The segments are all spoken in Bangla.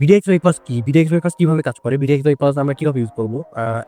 Bdix Bypass কি? Bdix Bypass কিভাবে কাজ করে? Bdix Bypass আমরা কিভাবে ইউজ করব?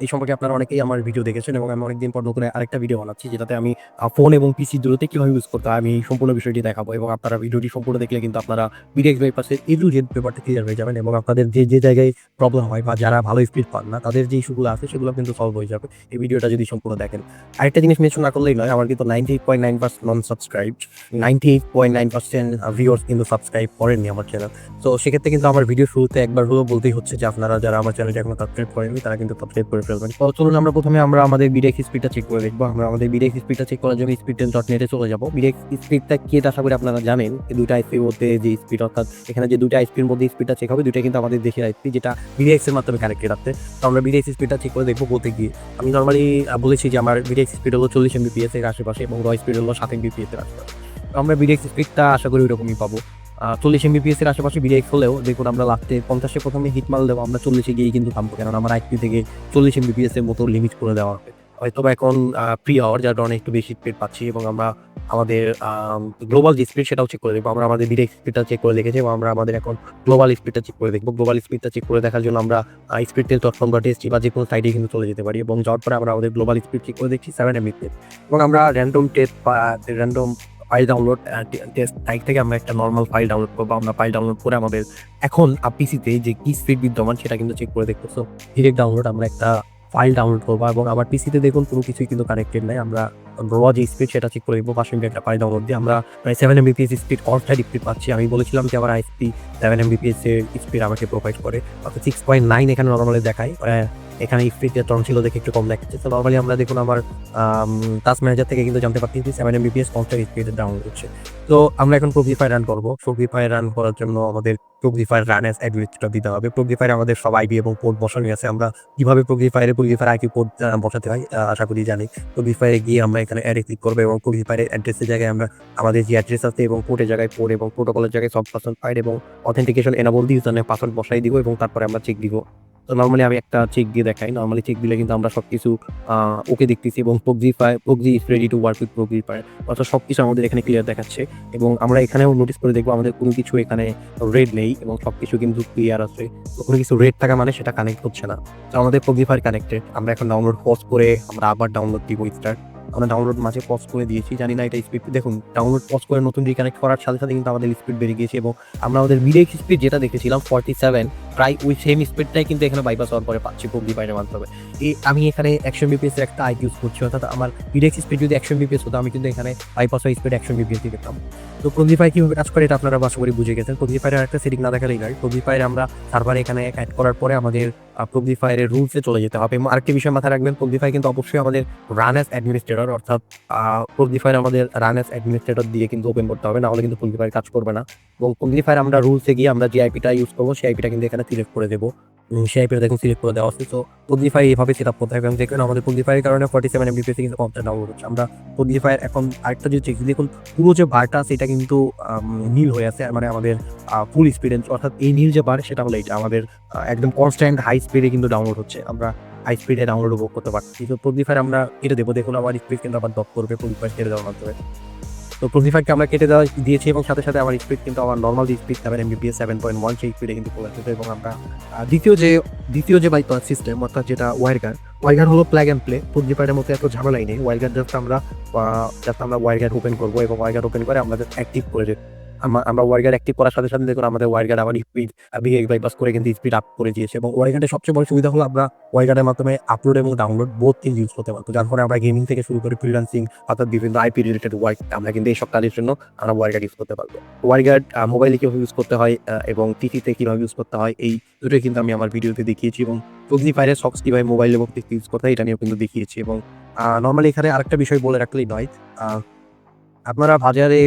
এই সম্পর্কে আপনারা অনেকেই আমার ভিডিও দেখেছেন এবং আমি অনেকদিন পর নতুন আরেকটা ভিডিও বানাচ্ছি যেটাতে আমি ফোন এবং পিসি দুটোতে কিভাবে ইউজ করতে হয় আমি এই সম্পূর্ণ বিষয়টি দেখাবো এবং আপনারা ভিডিওটি সম্পূর্ণ দেখলে কিন্তু আপনারা Bdix Bypass এর A to Z ব্যাপারটা ক্লিয়ার হয়ে যাবেন এবং আপনাদের যে জায়গায় প্রবলেম হয় বা যারা ভালো স্পিড পান না তাদের যে ইস্যুগুলো আছে সেগুলো কিন্তু সলভ হয়ে যাবে এই ভিডিওটা যদি সম্পূর্ণ দেখেন। আরেকটা জিনিস মেনশন না করলেই নয়, আমার কিন্তু 98.9% নন সাবস্ক্রাইবড, 98.9% ভিউয়ার্স কিন্তু সাবস্ক্রাইব করেননি আমার চ্যানেল। তো সেক্ষেত্রে কিন্তু আমার ভিডিও শুরুতে একবার হলেও বলতেই হচ্ছে যে আপনারা যারা আমার চ্যানেলটি এখনো সাবস্ক্রাইব করেননি তারা কিন্তু সাবস্ক্রাইব করে ফেলবেন। তো চলুন আমরা প্রথমে আমাদের Bdix স্পিডটা চেক করে দেখবো। আমরা আমাদের Bdix স্পিডটা চেক করার জন্য speedtest.net এ চলে যাবো। Bdix স্পিডটা কি এটা আশা করি আপনারা জানেন। এই দুইটা আইপির মধ্যে যে স্পিড, অর্থাৎ এখানে যে দুইটা আইপির মধ্যে স্পিডটা চেক হবে, দুইটা কিন্তু আমাদের দেশের আইপি যেটা Bdix এর মাধ্যমে কানেক্টেড আছে। তো আমরা Bdix স্পিডটা চেক করে দেখবো বলতে গিয়ে আমি নরমালি বলেছি যে আমার Bdix স্পিড হলো 40 Mbps এর আশেপাশে এবং র স্পিড হলো 7 Mbps এর আশেপাশে। তো আমরা Bdix স্পিডটা আশা করি ওইরকমই পাবো। 40 Mbps এর আশেপাশে Bdix হলেও দেখুন আমরা লাস্টে 50 প্রথমে হিট মাল দেবো, আমরা 40 গিয়েই কিন্তু থামবো, কারণ আমার আইপি থেকে 40 Mbps এর মতো লিমিট করে দেওয়া হবে। হয়তোবা এখন প্রি আওয়ার যার কারণে একটু বেশি স্পিড পাচ্ছি এবং আমরা আমাদের গ্লোবাল যে স্পিড সেটাও চেক করে দেখবো। আমরা আমাদের Bdix স্পিডটা চেক করে দেখেছি এবং আমরা আমাদের এখন গ্লোবাল স্পিডটা চেক করে দেখবো। গ্লোবাল স্পিডটা চেক করে দেখার জন্য আমরা speedtest.com বা টেস্টি বা যে কোনো সাইটে কিন্তু চলে যেতে পারি এবং যাওয়ার পরে আমরা আমাদের গ্লোবাল স্পিড চেক করে দেখছি 7 Mbps এবং আমরা র্যান্ডম টেস্ট বা random file download test site থেকে আমরা একটা নরমাল ফাইল ডাউনলোড করবো। আমরা ফাইল ডাউনলোড করে আমাদের এখন পিসিতে যে কি স্পিড বিদ্যমান সেটা কিন্তু চেক করে দেখবো। সো ডিরেক্ট ডাউনলোড আমরা একটা ফাইল ডাউনলোড করবো এবং আমার পিসিতে দেখুন কোনো কিছুই কিন্তু কানেক্টেড নাই। আমরা র যে স্পিড সেটা চেক করে দেখবো। 5 MB একটা ফাইল ডাউনলোড দিয়ে আমরা প্রায় 7 Mbps স্পিড অনসাইড স্পিড পাচ্ছি। আমি বলেছিলাম যে আমার আইপি 7 Mbps এর স্পিড আমাকে প্রোভাইড করে, অর্থাৎ 6.9 এখানে নরমালি দেখায়। এখানে স্পিডের টর্ন ছিল দেখে একটু কম দেখাচ্ছে। তো নরমালি আমরা দেখুন আমার টাস্ক ম্যানেজার থেকে কিন্তু জানতে পারছি যে 7 Mbps কনস্ট্যান্ট স্পিডে ডাউনলোড হচ্ছে। তো আমরা এখন Proxyfier রান করবো। Proxyfier রান করার জন্য আমাদের Proxyfier রান অ্যাজ অ্যাডমিনিস্ট্রেটর দিতে হবে। Proxyfier আমাদের সব আইপি এবং পোর্ট বসানো আছে। আমরা কিভাবে Proxyfier আইপি পোর্ট বসাতে হয় আশা করি জানি। Proxyfier গিয়ে আমরা এখানে অ্যাডে ক্লিক করবো এবং Proxyfier অ্যাড্রেসের জায়গায় আমরা আমাদের যে অ্যাড্রেস আছে এবং পোর্টের জায়গায় পোর্ট এবং প্রোটোকলের জায়গায় সব পাসওয়ার্ড ফাইল এবং অথেন্টিকেশন এনাবল দিয়ে ইউজারনেম পাসওয়ার্ড বসাই দিব এবং তারপরে আমরা চেক দিব। তো নরমালি আমি একটা চেক দিয়ে দেখাই। নরমালি চেক দিলে কিন্তু আমরা সবকিছু ওকে দেখতেছি এবং Proxy is ready to work with Proxyfier, অর্থাৎ সবকিছু আমাদের এখানে ক্লিয়ার দেখাচ্ছে এবং আমরা এখানেও নোটিস করে দেখবো আমাদের কোনো কিছু এখানে রেড নেই এবং সবকিছু কিন্তু ক্লিয়ার আছে। তো কোনো কিছু রেড থাকা মানে সেটা কানেক্ট হচ্ছে না। তো আমাদের Proxyfier কানেক্টেড। আমরা এখন ডাউনলোড পজ করে আমরা আবার ডাউনলোড দিব স্টার্ট। আমরা ডাউনলোড মাঝে পজ করে দিয়েছি, জানি না এটা স্পিড দেখুন। ডাউনলোড পজ করে নতুন রিকানেক্ট করার সাথে সাথে কিন্তু আমাদের স্পিড বেড়ে গিয়েছে এবং আমরা আমাদের Bdix স্পিড যেটা দেখেছিলাম 47, প্রায় ওই সেম স্পিডটাই কিন্তু এখানে বাইপাস হওয়ার পরে পাচ্ছি Proxyfier এর মাধ্যমে। আমি এখানে 100 Mbps এর একটা আইপি ইউজ করছি, অর্থাৎ আমার Bdix স্পিড যদি 100 Mbps হতো আমি কিন্তু এখানে বাইপাস হওয়ার স্পিড 100 Mbps দিয়ে পেতাম। তো Proxyfier কিভাবে কাজ করে এটা আপনারা আশা করি বুঝে গেছেন। Proxyfier এর একটা সেটিং না দেখালেই নয়। Proxyfier আমরা সার্ভারে এখানে অ্যাড করার পরে আমাদের Proxyfier এর রুলসে চলে যেতে হবে এবং আরেকটি বিষয় মাথায় রাখবেন, Proxyfier কিন্তু অবশ্যই আমাদের রান অ্যাজ অ্যাডমিনিস্ট্রেটর, অর্থাৎ Proxyfier আমাদের রান অ্যাজ অ্যাডমিনিস্ট্রেটর দিয়ে কিন্তু ওপেন করতে হবে, না হলে কিন্তু Proxyfier কাজ করবে না। এবং Proxyfier আমরা রুলসে গিয়ে আমরা যে আইপিটা ইউজ করবো সেই আইপিটা কিন্তু এখানে সিলেক্ট করে দেবো। সেই আইপিটা দেখুন সিলেক্ট করে দেওয়া আছে। তো Proxyfier এভাবে সেট আপ করতে হবে এবং দেখবেন আমাদের Proxyfier এর কারণে 47 Mbps কিন্তু কনস্ট্যান্ট ডাউনলোড হচ্ছে। আমরা Proxyfier এখন আরেকটা যে চেক দেখুন, পুরো যে বারটা আছে এটা কিন্তু নীল হয়ে আছে, মানে আমাদের ফুল স্পিড, অর্থাৎ এই নীল যে বার সেটা হলো এটা আমাদের একদম কনস্ট্যান্ট হাই স্পিডে কিন্তু ডাউনলোড হচ্ছে। আমরা হাই স্পিডে ডাউনলোড উপভোগ করতে পারছি। তো Proxyfier আমরা এটা দেবো, দেখুন আমার স্পিড কিন্তু আবার ড্রপ করবে Proxyfier কেটে দেওয়ার মাধ্যমে। তো Proxyfier আমরা কেটে দিয়েছি এবং সাথে সাথে আমার স্পিড কিন্তু আমার নরমাল যে স্পিড 7 Mbps 7.1 সেই স্পিডে কিন্তু চলে আসছে এবং আমরা দ্বিতীয় যে বাইপাস সিস্টেম, অর্থাৎ যেটা ওয়ারগার্ড হলো প্লাগ অ্যান্ড প্লে। Proxyfier এর মতো এত ঝামেলাই নেই। ওয়ারগার্ড জাস্ট আমরা ওয়ারগার্ড ওপেন করবো এবং ওয়ারগার্ড ওপেন করে আমরা জাস্ট অ্যাক্টিভ করে আমরা ওয়ারগার্ড অ্যাক্টিভ করার সাথে সাথে দেখুন আমাদের ওয়ারগার্ড আবার স্পিড Bdix বাইপাস করে কিন্তু স্পিড আপ করে দিয়েছে এবং ওয়ারগার্ডের সবচেয়ে বড় সুবিধা হলো আমরা ওয়ারগার্ডের মাধ্যমে আপলোড এবং ডাউনলোড বোথ থিংস ইউজ করতে পারবো, যার ফলে আমরা গেমিং থেকে শুরু করে ফ্রিল্যান্সিং অর্থাৎ বিভিন্ন আইপি রিলেটেড ওয়ার্ক আমরা কিন্তু এইসব কাজের জন্য আমরা ওয়ারগার্ড ইউজ করতে পারবো। ওয়ারগার্ড মোবাইলে কীভাবে ইউজ করতে হয় এবং টিভিতে কীভাবে ইউজ করতে হয় এই দুটোই কিন্তু আমি আমার ভিডিওতে দেখিয়েছি এবং Proxyfier সক্স কীভাবে মোবাইল এবং টিভি ইউজ করতে হয় এটা নিয়েও কিন্তু দেখিয়েছি। এবং নর্মালি এখানে আরেকটা বিষয় বলে রাখলেই নয়, আপনারা বাজারে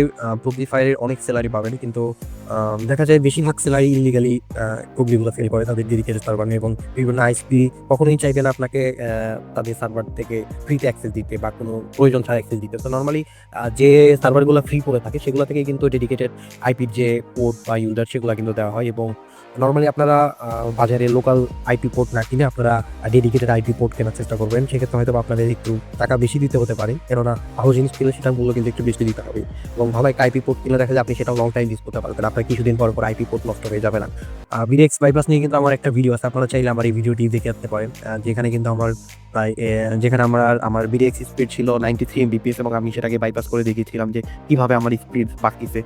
Proxyfier এর অনেক সেলারি পাবেন, কিন্তু দেখা যায় বেশিরভাগ সেলারি ইলিগালি Proxyগুলো সেল করে তাদের ডেডিকেটেড সার্ভার নিয়ে এবং বিভিন্ন আইএসপি কখনোই চাইবে না আপনাকে তাদের সার্ভার থেকে ফ্রিতে অ্যাক্সেস দিতে বা কোনো প্রয়োজন ছাড়া অ্যাক্সেস দিতে। তো নর্মালি যে সার্ভারগুলো ফ্রি করে থাকে সেগুলো থেকে কিন্তু ডেডিকেটেড আইপির যে পোর্ট বা ইউজার সেগুলো কিন্তু দেওয়া হয় এবং নরমালি আপনারা বাজারে লোকাল আইপি পোর্ট না কিনে আপনারা ডেডিকেটেড আইপি পোর্ট কেনার চেষ্টা করবেন। সেক্ষেত্রে হয়তো আপনাদের একটু টাকা বেশি দিতে হতে পারে। কেননা ভালো জিনিস কিনলে সেটার মূল্য কিন্তু একটু বেশি দিতে হবে। এবং ভালো একটা আইপি পোর্ট কিনলে দেখা যায় আপনি সেটাও লং টাইম ইউজ করতে পারবেন। আপনার কিছুদিন পর আইপি পোর্ট নষ্ট হয়ে যাবে না। বিডিএক্স বাইপাস নিয়ে কিন্তু আমার একটা ভিডিও আছে। আপনারা চাইলে আমার এই ভিডিওটি দেখে আসতে পারেন। যেখানে কিন্তু আমার প্রায় যেখানে আমার বিডিএক্স স্পিড ছিল 93 এমবিপিএস এবং আমি সেটাকে বাইপাস করে দেখিয়েছিলাম যে কিভাবে আমার স্পিড বাড়তিছে।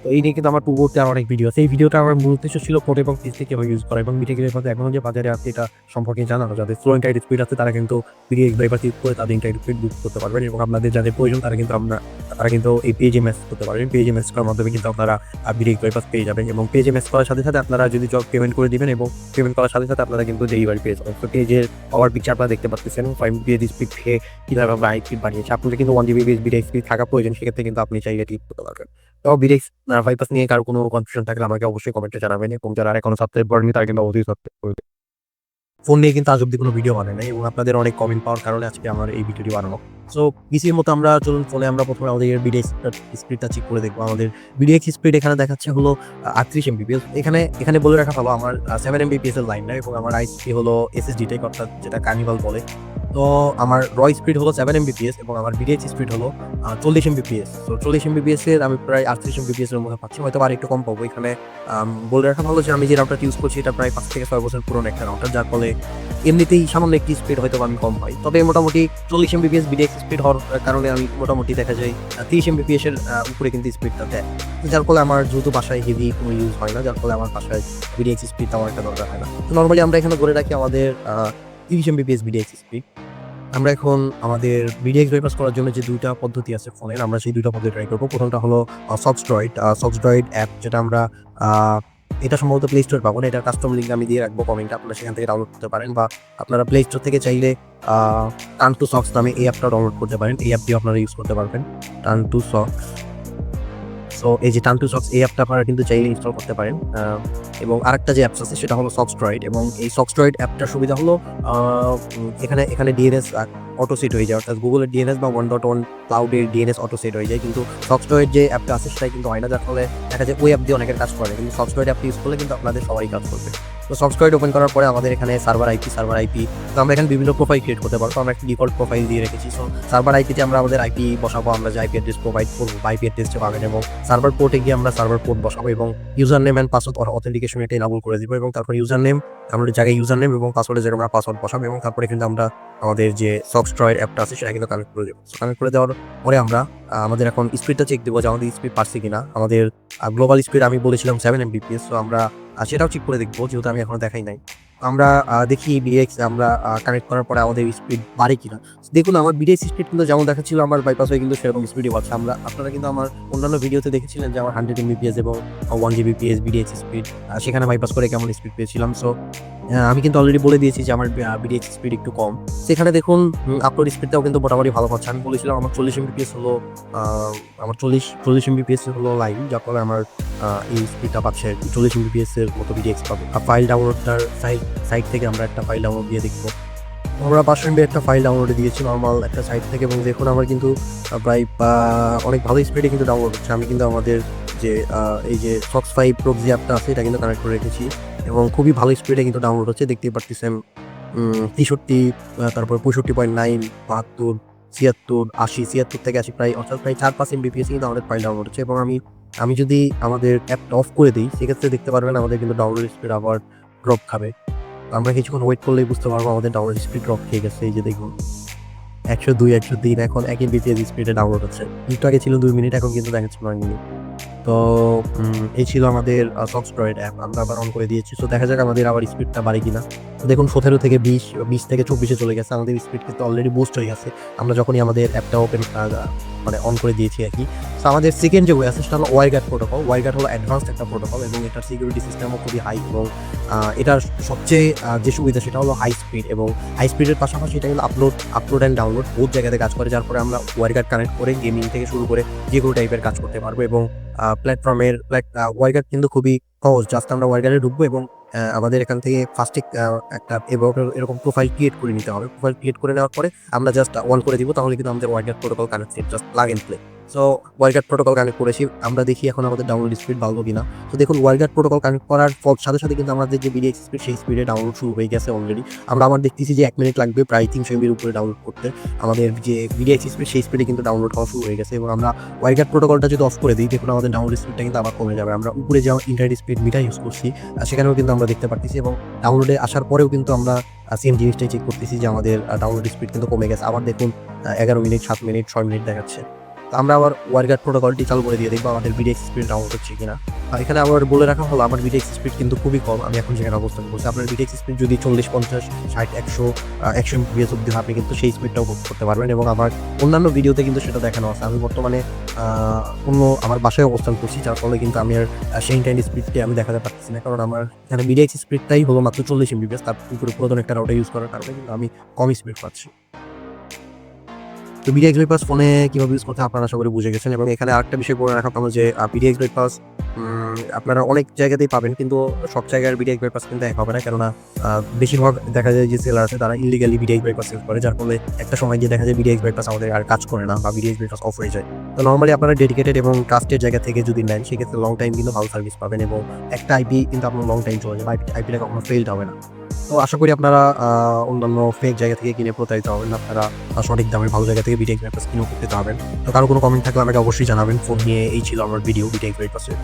তো এই নিয়ে কিন্তু আমার পূর্ববর্তী আর অনেক ভিডিও আছে। এই ভিডিওটা আমার মূল উদ্দেশ্য ছিল পোর্ট এবং পিসি কিভাবে ইউজ করা এবং বিডিএক্স বাইপাস এখনো যে বাজারে আছে এটা সম্পর্কে জানানো। যাদের স্লো ইন্টারনেট স্পিড আছে তারা কিন্তু বিডিএক্স বাইপাস ইউজ করে তাদের ইন্টারনেট স্পিড বুক করতে পারবেন এবং আপনাদের যাদের প্রয়োজন তারা কিন্তু এই পেজে মেসেজ করতে পারবেন। পেজে মেসেজ করার মাধ্যমে কিন্তু আপনারা বিডিএক্স বাইপাস পেয়ে যাবেন এবং পেজে মেসেজ করার সাথে সাথে আপনারা যদি জব পেমেন্ট করে দিবেন এবং পেমেন্ট করার সাথে সাথে আপনারা কিন্তু ডেলিভারি পেয়ে যাবেন। তো পেজের পাওয়ার পিকচার আপনারা দেখতে পাচ্ছেন 5 MB স্পিড থেকে কীভাবে আমরা হাই স্পিড বানিয়েছি। আপনাদের কিন্তু 1 GB বিডিএক্স স্পিড থাকা প্রয়োজন, সেক্ষেত্রে কিন্তু আপনি চাইলে ঠিক করতে পারবেন। তো বিডিএক্স বাইপাস নিয়ে কারো কোনো কনফিউশন থাকলে আমাকে অবশ্যই কমেন্টে জানাবেন এবং যারা এখনো সাবস্ক্রাইব করেনি তারা কিন্তু অবশ্যই সাবস্ক্রাইব করবে। ফোন নিয়ে কিন্তু আজ অব্দি কোনো ভিডিও বানাই নাই এবং আপনাদের অনেক কমেন্ট পাওয়ার কারণে আজকে আমার এই ভিডিওটি বানানো। সো পিসির মতো আমরা চলুন ফোনে আমরা প্রথমে আমাদের বিডিএক্স স্পিডটা চেক করে দেখবো। আমাদের বিডিএক্স স্পিড এখানে দেখাচ্ছে হলো 38 এমবিপিএস। এখানে বলে রাখা ভালো আমার 7 এমবিপিএস এর লাইন না এবং আমার আইসি হলো এসএসডি টাইপ, অর্থাৎ যেটা কার্নিভাল বলে। তো আমার স্পিড হলো 7 এমবিপিএস এবং আমার বিডিএক্স স্পিড হলো 40 এমবিপিএস। তো 40 এমবিপিএস এর আমি প্রায় 38 এমবিপিএস এর মধ্যে পাচ্ছি, হয়তো আর একটু কম পাবো। এখানে বলে রাখা ভালো যে আমি যে রাউটারটি ইউজ করছি এটা প্রায় 5 থেকে 6 বছর পুরনো একটা রাউটার, যার ফলে এমনিতেই সামান্য একটি স্পিড হয়তো আমি কম পাই। তবে মোটামুটি 40 এমবিপিএস বিডিএক্স স্পিড হওয়ার কারণে আমি মোটামুটি দেখা যায় 30 এমবিপিএস এর উপরে কিন্তু স্পিডটা দেয়, যার ফলে আমার যেহেতু বাসায় হেভি কোনো ইউজ হয় না, যার ফলে আমার বাসায় বিডিএক্স স্পিড আমার একটা দরকার হয় না। তো নর্মালি আমরা এখানে ধরে রাখি আমাদের 30 এমবিপিএস বিডিএক্স স্পিড। আমরা এখন আমাদের বিডিএক্স বাইপাস করার জন্য যে দুইটা পদ্ধতি আছে ফোনের, আমরা সেই দুইটা পদ্ধতি ট্রাই করবো। প্রথমটা হলো সক্সড্রয়েড অ্যাপ, যেটা আমরা এটা সম্ভবত প্লে স্টোর পাবো না, এটা কাস্টম লিঙ্ক আমি দিয়ে রাখবো কমেন্টে, আপনারা সেখান থেকে ডাউনলোড করতে পারেন বা আপনারা প্লে স্টোর থেকে চাইলে টার্ন টু সক্স নামে এই অ্যাপটা ডাউনলোড করতে পারেন। এই অ্যাপটি আপনারা ইউজ করতে পারবেন, টার্ন টু সক্স। সো এই যে টার্ন টু সক্স এই অ্যাপটা আপনারা কিন্তু চাইলে ইনস্টল করতে পারেন। এবং আরেকটা যে অ্যাপস আছে সেটা হলো সক্সড্রয়েড, এবং এই সক্সড্রয়েড অ্যাপটার সুবিধা হলো এখানে ডিএনএস অটো সেট হয়ে যায়, অর্থাৎ গুগলের ডিএনএস বা 1.1 ক্লাউডের ডিএনএস অটো সেট হয়ে যায়, কিন্তু সক্সড্রয়েড যে অ্যাপটা আছে সেটাই কিন্তু হয় না, যার ফলে দেখা যায় ওই অ্যাপ দিয়ে অনেকের কাজ করে, কিন্তু সক্সড্রয়েড অ্যাপটি ইউজ করলে কিন্তু আপনাদের সবারই কাজ করবে। তো সক্সড্রয়েড ওপেন করার পরে আমাদের এখানে সার্ভার আইপি, তো আমরা এখানে বিভিন্ন প্রোফাইল ক্রিয়েট করতে পারবো। আমরা একটা ডিফল্ট প্রোফাইল দিয়ে রেখেছি। সো সার্ভার আইপিতে আমরা আমাদের আইপি বসাবো, আমরা যে আইপি অ্যাড্রেস প্রোভাইড করবো বা আইপি অ্যাড্রেসটা পাবেন, এবং সার্ভার পোর্টে গিয়ে আমরা সার্ভার পোর্ট বসাবো এবং user name and password authentication এটা ইনেবল করে দিব, এবং তারপর ইউজার নেম আমাদের জায়গায় ইউজার নেম এবং পাসওয়ার্ডের জায়গায় আমরা পাসওয়ার্ড বসাবো, এবং তারপরে কিন্তু আমরা আমাদের যে সক্সড্রয়েড অ্যাপটা আছে সেটা কিন্তু কানেক্ট করে দেবো। কানেক্ট করে দেওয়ার পরে আমরা আমাদের এখন স্পিডটা চেক দেবো যে আমাদের স্পিড পাচ্ছি কিনা। আমাদের গ্লোবাল স্পিড আমি বলেছিলাম 7 এমবিপিএস, তো আমরা সেটাও চেক করে দেখবো, যেহেতু আমি এখনো দেখাই নাই। আমরা দেখি বিডিএক্স আমরা কানেক্ট করার পরে আমাদের স্পিড বাড়ে কিনা। দেখুন আমার বিডিএক্স স্পিড কিন্তু যেমন দেখাচ্ছিল আমার বাইপাস হয়ে কিন্তু সেরকম স্পিডই পাচ্ছে। আপনারা কিন্তু আমার অন্যান্য ভিডিওতে দেখেছিলেন যে আমার 100 এমবিপিএস এবং 1 জিবিপিএস বিডিএক্স স্পিড, সেখানে বাইপাস করে কেমন স্পিড পেয়েছিলাম। সো আমি কিন্তু অলরেডি বলে দিয়েছি যে আমার বিডিএক্স স্পিড একটু কম। সেখানে দেখুন আপলোড স্পিডটাও কিন্তু মোটামুটি ভালো পাচ্ছে। আমি বলেছিলাম আমার 40 এমবিপিএস হলো আমার 40 এমবিপিএস হলো লাইন, যার ফলে আমার এই স্পিডটা পাচ্ছে 40 এমবিপিএস এর মতো বিডিএক্স পাবে। ফাইল ডাউনলোডটার সাইট থেকে আমরা একটা ফাইল ডাউনলোড দিয়ে দেখবো। আমরা 500 MB একটা ফাইল ডাউনলোড দিয়েছি নর্মাল একটা সাইট থেকে, এবং দেখুন আমার কিন্তু প্রায় অনেক ভালো স্পিডে কিন্তু ডাউনলোড হচ্ছে। আমি কিন্তু আমাদের যে এই যে Proxy Proxy অ্যাপটা আছে এটা কিন্তু কানেক্ট করে রেখেছি এবং খুবই ভালো স্পিডে কিন্তু ডাউনলোড হচ্ছে, দেখতেই পারতেছেন। 63, তারপর 65.9, 72, 76, 80, 76 থেকে 80 প্রায়, অর্থাৎ প্রায় 4-5 এমবিপিএস কিন্তু আমাদের ফাইল ডাউনলোড হচ্ছে। এবং আমি যদি আমাদের অ্যাপটা অফ করে দিই সেক্ষেত্রে দেখতে পারবেন আমাদের কিন্তু ডাউনলোড স্পিড আবার ড্রপ খাবে। আমরা কিছুক্ষণ ওয়েট করলেই বুঝতে পারবো আমাদের ডাউনলোড স্পিড ড্রপ খেয়ে গেছে। এই যে দেখুন 102, 103, এখন 1 এমবিপিএস স্পিডে ডাউনলোড হচ্ছে। একটু আগে ছিল 2 মিনিট, এখন কিন্তু দেখাচ্ছে 9 মিনিট। তো এই ছিল আমাদের সক্সড্রয়েড অ্যাপ, আমরা আবার অন করে দিয়েছি। তো দেখা যাক আমাদের আবার স্পিডটা বাড়ে কিনা। তো দেখুন 17 থেকে 20 থেকে 24-এ চলে গেছে, আমাদের স্পিড কিন্তু অলরেডি বুস্ট হয়ে গেছে আমরা যখনই আমাদের অ্যাপটা ওপেন মানে অন করে দিয়েছি আর কি। তো আমাদের সেকেন্ড যে ওয়ে আছে সেটা হলো ওয়াইরগার্ড প্রোটোকল। ওয়াইরগার্ড হলো অ্যাডভান্সড একটা প্রোটোকল এবং এটার সিকিউরিটি সিস্টেমও খুবই হাই, এবং এটার সবচেয়ে যে সুবিধা সেটা হলো হাই স্পিড, এবং হাই স্পিডের পাশাপাশি এটা কিন্তু আপলোড অ্যান্ড ডাউনলোড বহুত জায়গাতে কাজ করে, যার পরে আমরা ওয়াইরগার্ড কানেক্ট করে গেমিং থেকে শুরু করে যে কোনো টাইপের কাজ করতে পারবো। এবং প্ল্যাটফর্মের ওয়াইরগার্ড কিন্তু খুবই সহজ, জাস্ট আমরা ওয়াইরগার্ডে ঢুকবো এবং আমাদের এখান থেকে ফার্স্টে একটা এরকম প্রোফাইল ক্রিয়েট করে নিতে হবে। প্রোফাইল ক্রিয়েট করে নেওয়ার পরে আমরা জাস্ট অন করে দিব, তাহলে কিন্তু আমাদের WireGuard protocol connected, just plug and play. So WireGuard protocol connect করেছি, আমরা দেখি এখন আমাদের ডাউনলোড স্পিড বাড়লো কিনা। তো দেখুন ওয়াইরগার্ড প্রোটোকল কানেক্ট করার সাথে সাথে কিন্তু আমাদের যে বিডিএক্স স্পিড সেই স্পিডে ডাউনলোড শুরু হয়ে গেছে অলরেডি। আমার দেখতেছি যে 1 মিনিট লাগবে প্রায় 300 MB উপরে ডাউনলোড করতে। আমাদের যে বিডিএক্স স্পিড সেই স্পিডে কিন্তু ডাউনলোড হওয়া শুরু হয়ে গেছে এবং আমরা ওয়াইরগার্ড প্রোটোকলটা যদি অফ করে দিই দেখুন আমাদের ডাউনলোড স্পিডটা কিন্তু আবার কমে যাবে। আমরা উপরে যে ইন্টারনেট স্পিড মিটার ইউজ করছি সেখানেও কিন্তু আমরা দেখতে পারতেছি এবং ডাউনলোডে আসার পরেও কিন্তু আমরা সেম জিনিসটাই চেক করতেছি যে আমাদের ডাউনলোড স্পিড কিন্তু কমে গেছে। আবার দেখুন 11 মিনিট, 7 মিনিট, 6 মিনিট দেখাচ্ছে। তো আমরা আবার ওয়াইরগার্ড প্রোটোকলটি চালু করে দিয়ে দেখবো আমাদের বিডিএক্স স্পিড ডাউনলোড হচ্ছে কিনা। এখানে আবার বলে রাখা হলো আমার বিডিএক্স স্পিড কিন্তু খুবই কম। আমি এখন যেখানে অবস্থান করছি, আপনার বিডিএক্স স্পিড যদি 40, 50, 60, 100 MBPS অব্দি আপনি কিন্তু সেই স্পিডটাও করতে পারবেন এবং আমার অন্যান্য ভিডিওতে কিন্তু সেটা দেখানো আছে। আমি বর্তমানে অন্য আমার বাসায় অবস্থান করছি, যার ফলে কিন্তু আমি আর সেই ইন্টারনেট স্পিডটি আমি দেখাতে পারতেছি না, কারণ আমার এখানে বিডিএক্স স্পিডটাই হলো মাত্র 40 MBPS। তার উপরে পুরাতন একটা রাউটার ইউজ করার কারণে কিন্তু আমি কম স্পিড পাচ্ছি। তো Bdix Bypass ফোনে কিভাবে ইউজ করতে আপনারা আশা করি বুঝে গেছেন এবং এখানে আরেকটা বিষয় বলে রাখা ভালো যে Bdix Bypass আপনারা অনেক জায়গাতেই পাবেন, কিন্তু সব জায়গার Bdix Bypass কিন্তু এক হবে না, কেননা বেশিরভাগ দেখা যায় যে সেলার আছে তারা ইলিগালি Bdix Bypass ইউজ করে, যার ফলে একটা সময় গিয়ে দেখা যায় Bdix Bypass আমাদের আর কাজ করে না বা Bdix Bypass অফ হয়ে যায়। তো নর্মালি আপনারা ডেডিকেটেড এবং ট্রাস্টেড জায়গা থেকে যদি নেন সেক্ষেত্রে লং টাইম কিন্তু ভালো সার্ভিস পাবেন এবং একটা আইপি কিন্তু আপনার লং টাইম চলে যাবে, আইপিটা কখনো ফেইলড হবে না। তো আশা করি আপনারা অন্যান্য ফেক জায়গা থেকে কিনে প্রতারিত হবেন না, আপনারা সঠিক দামে ভালো জায়গা থেকে Bdix Bypass কিনে করতে পারবেন। তো কারো কোনো কমেন্ট থাকলে আমাকে অবশ্যই জানাবেন। ফোন নিয়ে এই ছিল আমার ভিডিও Bdix Bypass-এর।